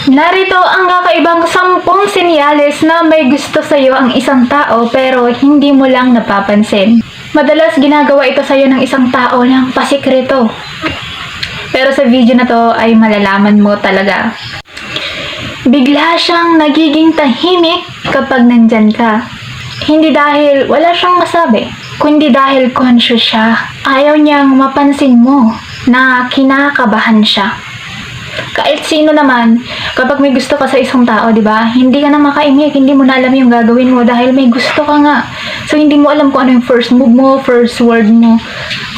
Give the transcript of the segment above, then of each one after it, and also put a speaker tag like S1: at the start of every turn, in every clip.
S1: Narito ang kakaibang 10 senyales na may gusto sa'yo ang isang tao pero hindi mo lang napapansin. Madalas ginagawa ito sa'yo ng isang tao ng pasikreto. Pero sa video na to ay malalaman mo talaga. Bigla siyang nagiging tahimik kapag nandyan ka. Hindi dahil wala siyang masabi, kundi dahil conscious siya. Ayaw niyang mapansin mo na kinakabahan siya. Kahit sino naman, kapag may gusto ka sa isang tao, di ba? Hindi ka na makaimik, hindi mo na alam yung gagawin mo dahil may gusto ka nga. So, hindi mo alam kung ano yung first move mo, first word mo.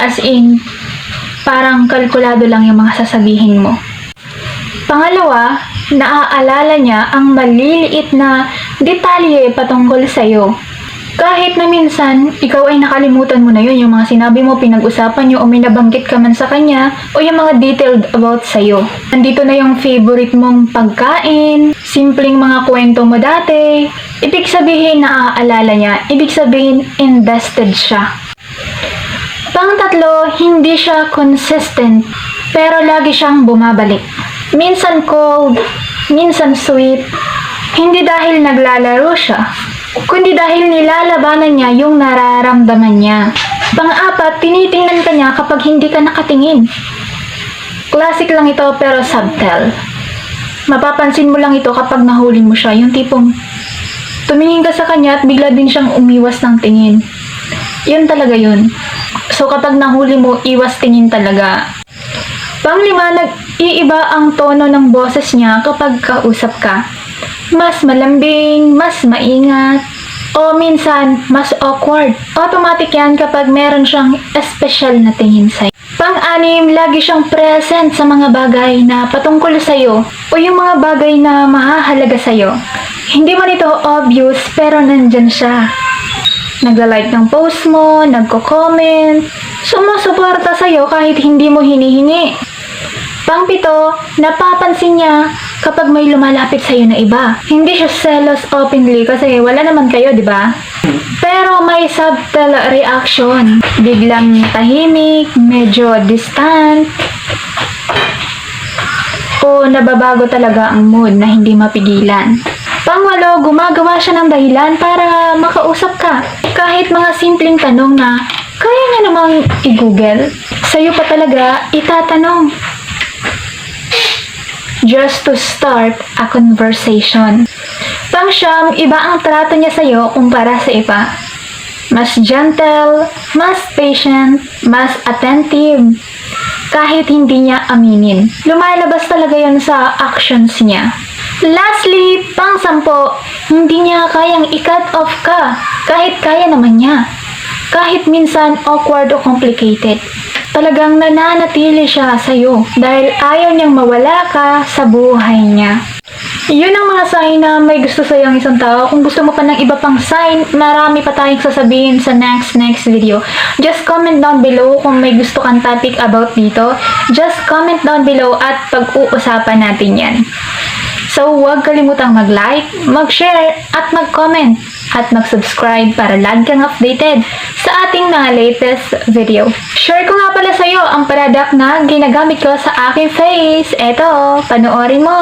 S1: As in, parang kalkulado lang yung mga sasabihin mo. Pangalawa, naaalala niya ang maliliit na detalye patungkol sa'yo. Kahit na minsan, ikaw ay nakalimutan mo na yun, yung mga sinabi mo, pinag-usapan nyo, o may nabanggit ka man sa kanya, o yung mga detailed about sa'yo. Nandito na yung favorite mong pagkain, simpleng mga kwento mo dati. Ibig sabihin, naaalala niya. Ibig sabihin, invested siya. Pang-tatlo, hindi siya consistent, pero lagi siyang bumabalik. Minsan cold, minsan sweet, hindi dahil naglalaro siya, kundi dahil nilalabanan niya yung nararamdaman niya. Pang-apat, tinitingnan ka niya kapag hindi ka nakatingin. Classic lang ito pero subtle. Mapapansin mo lang ito kapag nahuli mo siya, yung tipong tumingin ka sa kanya at bigla din siyang umiwas ng tingin. Yun talaga yun. So kapag nahuli mo, iwas tingin talaga. Pang-lima, nag-iiba ang tono ng boses niya kapag kausap ka. Mas malambing, mas maingat, o minsan, mas awkward. Automatic yan kapag meron siyang special na tingin sa'yo. Pang-anim, lagi siyang present sa mga bagay na patungkol sa'yo o yung mga bagay na mahahalaga sa'yo. Hindi man ito obvious, pero nandyan siya. Nagla-like ng post mo, nagko-comment, sumusuporta sa'yo kahit hindi mo hinihingi. Pang-pito, napapansin niya kapag may lumalapit sa'yo na iba. Hindi siya selos openly kasi wala naman kayo, di ba? Pero may subtle reaction. Biglang tahimik, medyo distant, o nababago talaga ang mood na hindi mapigilan. Pang-walo, gumagawa siya ng dahilan para makausap ka. Kahit mga simpleng tanong na kaya niya namang i-google, sa'yo pa talaga itatanong. Just to start a conversation. Pang-siyam, iba ang trato niya sa'yo kumpara sa iba. Mas gentle, mas patient, mas attentive. Kahit hindi niya aminin. Lumalabas talaga yun sa actions niya. Lastly, pang-sampo, hindi niya kayang i-cut off ka. Kahit kaya naman niya. Kahit minsan awkward o complicated. Talagang nananatili siya sa'yo dahil ayaw niyang mawala ka sa buhay niya. Yun ang mga sign na may gusto sa'yo ang isang tao. Kung gusto mo pa ng iba pang sign, marami pa tayong sasabihin sa next video. Just comment down below kung may gusto kang topic about dito. Just comment down below at pag-uusapan natin yan. So, huwag kalimutang mag-like, mag-share, at mag-comment, at mag-subscribe para lagi kang updated sa ating mga latest video. Share ko nga pala sa'yo ang product na ginagamit ko sa aking face. Eto, panoorin mo!